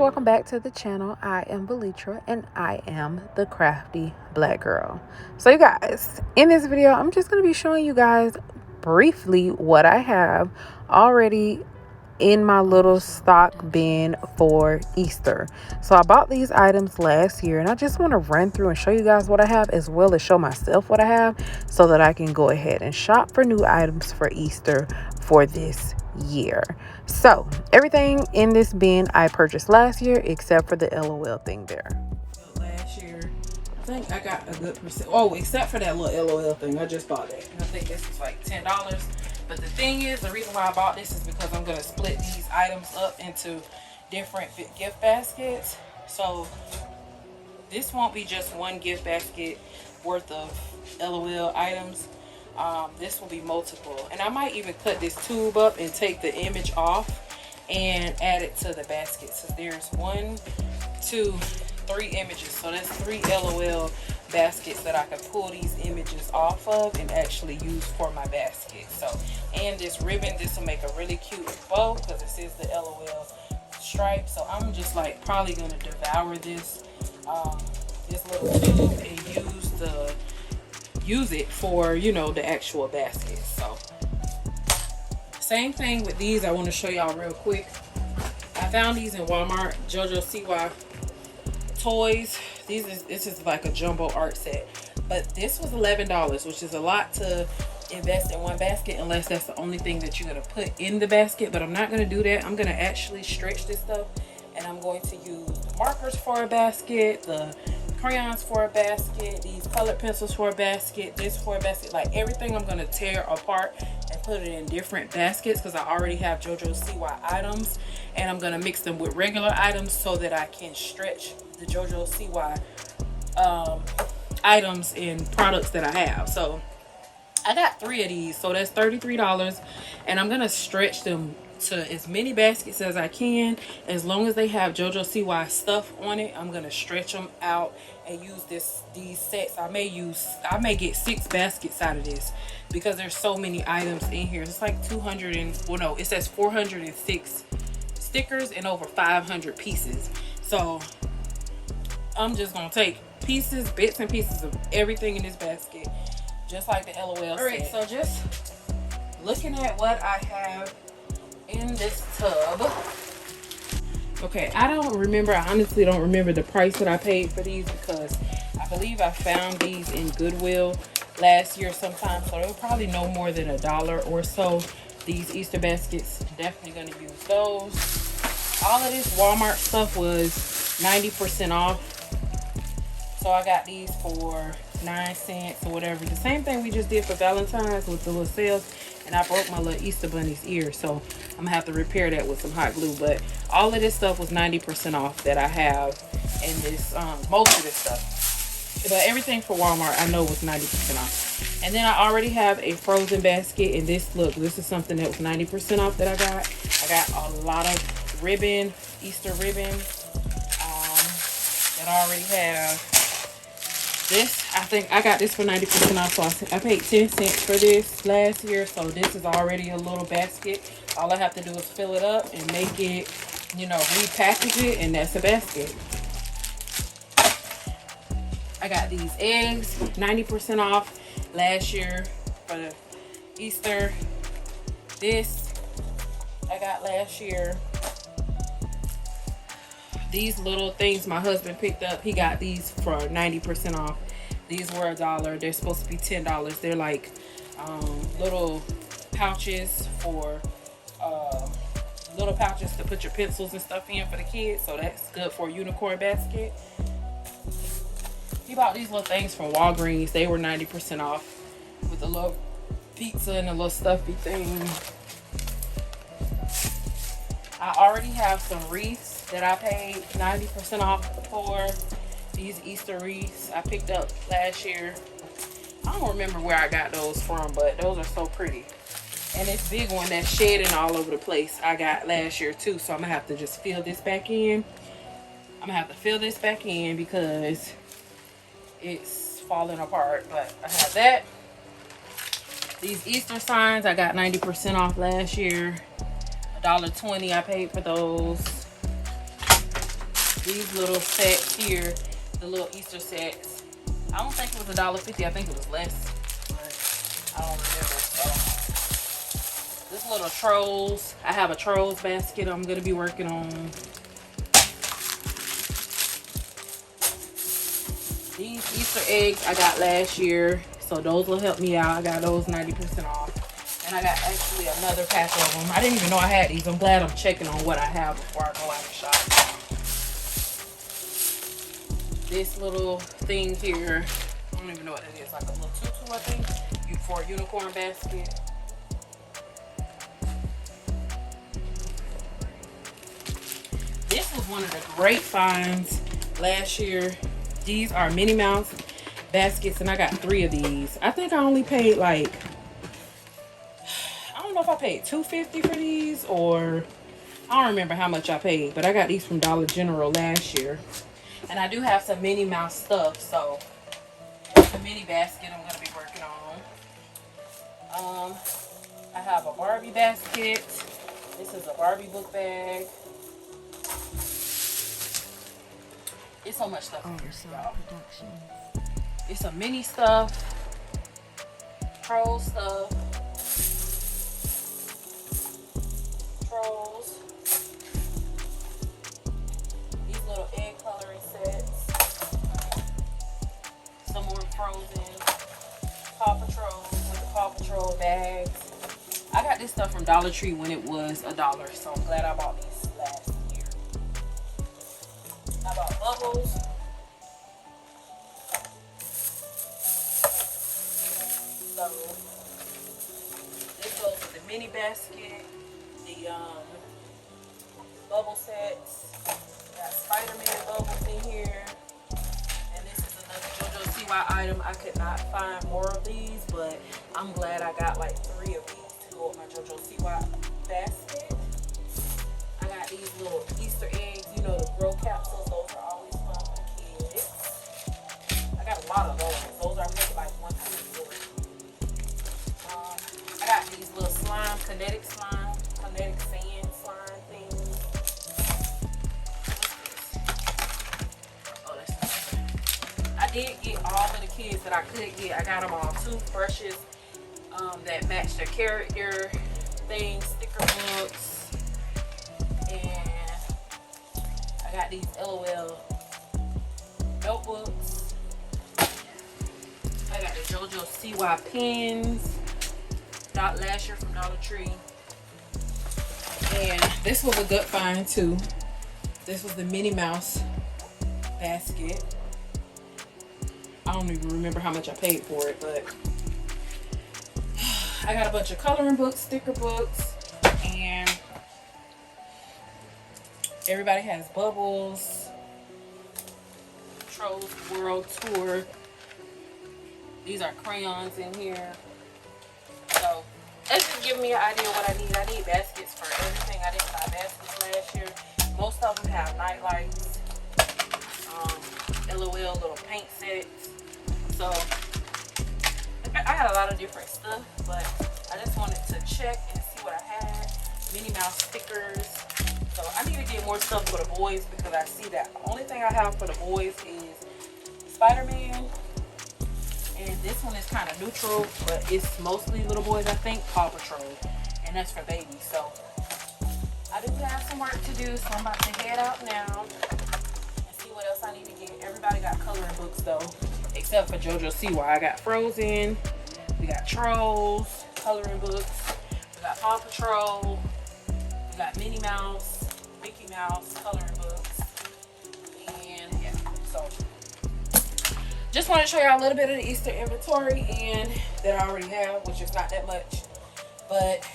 welcome back to the channel. I am Belitra and I am the crafty black girl. So you guys, in this video I'm just going to be showing you guys briefly what I have already in my little stock bin for Easter. So I bought these items last year and I just want to run through and show you guys what I have, as well as show myself what I have, so that I can go ahead and shop for new items for Easter for this year. So everything in this bin I purchased last year except for the LOL thing there. Last year I think I got a good percent. Oh, except for that little LOL thing, I just bought that and I think this was like $10. But the thing is, the reason why I bought this is because I'm going to split these items up into different gift baskets. So this won't be just one gift basket worth of LOL items. This will be multiple. And I might even cut this tube up and take the image off and add it to the basket. So there's 1, 2, 3 images. So that's 3 LOL baskets that I can pull these images off of and actually use for my basket. So, and this ribbon, this will make a really cute bow because it says the LOL stripe. So I'm just like probably gonna devour this this little tube and use it for, you know, the actual basket. So same thing with these. I want to show y'all real quick. I found these in Walmart, JoJo CY toys. This is like a jumbo art set, but this was $11, which is a lot to invest in one basket unless that's the only thing that you're going to put in the basket. But I'm not going to do that. I'm going to actually stretch this stuff, and I'm going to use the markers for a basket, the crayons for a basket, these colored pencils for a basket, this for a basket. Like everything I'm going to tear apart and put it in different baskets because I already have JoJo CY items, and I'm going to mix them with regular items so that I can stretch the JoJo CY items and products that I have. So I got 3 of these, so that's $33, and I'm gonna stretch them to as many baskets as I can. As long as they have JoJo CY stuff on it, I'm gonna stretch them out and use these sets. I may get 6 baskets out of this because there's so many items in here. It's like 200 and, well, no, it says 406 stickers and over 500 pieces. So I'm just gonna take bits and pieces of everything in this basket, just like the LOL set. All right, so just looking at what I have in this tub. Okay, I honestly don't remember the price that I paid for these because I believe I found these in Goodwill last year sometime, so they were probably no more than $1 or so. These Easter baskets, definitely gonna use those. All of this Walmart stuff was 90% off. So I got these for 9 cents or whatever. The same thing we just did for Valentine's with the little sales. And I broke my little Easter bunny's ear, so I'm gonna have to repair that with some hot glue. But all of this stuff was 90% off that I have in this, most of this stuff. But everything for Walmart I know was 90% off. And then I already have a frozen basket, and this is something that was 90% off that I got. I got a lot of ribbon, Easter ribbon, that I already have. This, I think I got this for 90% off, so I paid 10 cents for this last year. So this is already a little basket. All I have to do is fill it up and make it, you know, repackage it, and that's a basket. I got these eggs, 90% off last year for the Easter. This I got last year. These little things my husband picked up, he got these for 90% off. These were $1. They're supposed to be $10. They're like little pouches for little pouches to put your pencils and stuff in for the kids. So that's good for a unicorn basket. He bought these little things from Walgreens. They were 90% off with the little pizza and a little stuffy thing. I already have some wreaths that I paid 90% off for. These Easter wreaths I picked up last year. I don't remember where I got those from, but those are so pretty. And this big one that's shedding all over the place I got last year too. So I'm gonna have to just fill this back in. I'm gonna have to fill this back in because it's falling apart. But I have that. These Easter signs I got 90% off last year. $1.20 I paid for those. These little sets here, the little Easter sets. I don't think it was $1.50. I think it was less, but I don't remember. So this little trolls. I have a trolls basket I'm gonna be working on. These Easter eggs I got last year, so those will help me out. I got those 90% off. And I got actually another pack of them. I didn't even know I had these. I'm glad I'm checking on what I have before I go out and shop. This little thing here, I don't even know what it is, like a little tutu, I think, for a unicorn basket. This was one of the great finds last year. These are Minnie Mouse baskets, and I got 3 of these. I think I only paid like, I don't know if I paid $2.50 for these, or I don't remember how much I paid, but I got these from Dollar General last year. And I do have some Minnie Mouse stuff, so that's the mini basket I'm going to be working on. I have a Barbie basket. This is a Barbie book bag. It's so much stuff in here, y'all. It's some mini stuff, troll stuff, trolls, these little egg coloring sets, some more Frozen, Paw Patrol with the Paw Patrol bags. I got this stuff from Dollar Tree when it was $1, so I'm glad I bought these last year. I bought bubbles. So this goes with the mini basket, the bubble sets. Got Spider-Man bubbles in here. And this is another JoJo CY item. I could not find more of these, but I'm glad I got like 3 of these to go with my JoJo CY basket. I got these little Easter eggs, you know, the grow capsules. Those are always fun for kids. I got a lot of those. Those are maybe like $1, $2, $3. I got these little kinetic sand slime things. What's this? Oh, that's I did get all of the kids that I could get. I got them all toothbrushes that match their character things, sticker books, and I got these LOL notebooks. I got the JoJo CY pens. Got last year from Dollar Tree. And this was a good find too. This was the Minnie Mouse basket. I don't even remember how much I paid for it, but I got a bunch of coloring books, sticker books, and everybody has bubbles. Trolls World Tour. These are crayons in here. So that's just giving me an idea of what I need. I need baskets for everything. I didn't buy baskets last year. Most of them have night lights, LOL little paint sets. So I had a lot of different stuff, but I just wanted to check and see what I had. Minnie Mouse stickers. So I need to get more stuff for the boys, because I see that the only thing I have for the boys is Spider-Man. And this one is kind of neutral, but it's mostly little boys, I think. Paw Patrol. And that's for babies. So I do have some work to do, so I'm about to head out now and see what else I need to get. Everybody got coloring books though, except for JoJo CY. I got Frozen. We got Trolls coloring books. We got Paw Patrol. We got Minnie Mouse, Mickey Mouse coloring books. And yeah, so just want to show y'all a little bit of the Easter inventory and that I already have, which is not that much, but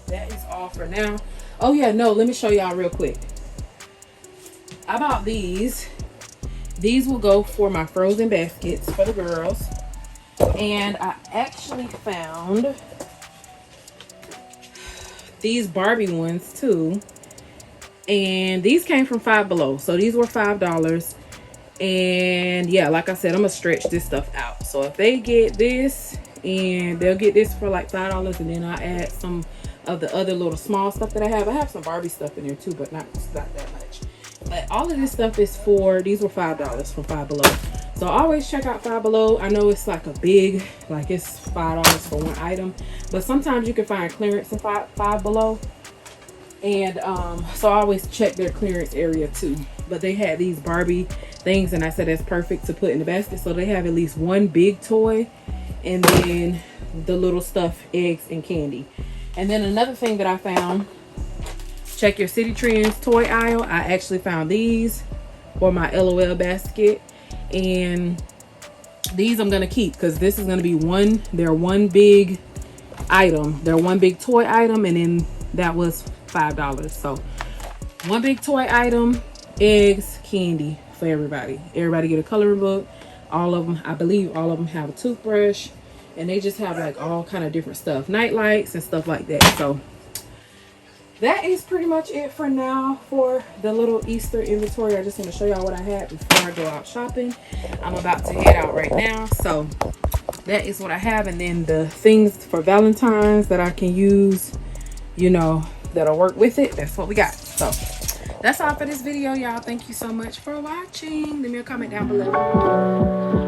that is all for now. Oh yeah, no, let me show y'all real quick. I bought these. These will go for my Frozen baskets for the girls. And I actually found these Barbie ones too. And these came from Five Below. So these were $5. And yeah, like I said, I'm gonna stretch this stuff out. So if they get this, and they'll get this for like $5, and then I'll add some of the other little small stuff that I have. I have some Barbie stuff in there too, but not that much. But all of this stuff is for, these were $5 from Five Below. So always check out Five Below. I know it's like a big, like it's $5 for one item, but sometimes you can find clearance in Five Below. And so I always check their clearance area too. But they had these Barbie things, and I said that's perfect to put in the basket. So they have at least one big toy, and then the little stuff, eggs and candy. And then another thing that I found, check your City Trends toy aisle. I actually found these for my LOL basket, and these I'm gonna keep because this is gonna be they're one big item, they're one big toy item, and then that was $5. So one big toy item, eggs, candy for everybody. Everybody get a coloring book. All of them, I believe all of them have a toothbrush, and they just have like all kind of different stuff, night lights and stuff like that. So that is pretty much it for now for the little Easter inventory. I just want to show y'all what I had before I go out shopping. I'm about to head out right now. So that is what I have. And then the things for Valentine's that I can use, you know, that'll work with it. That's what we got. So that's all for this video, y'all. Thank you so much for watching. Leave me a comment down below.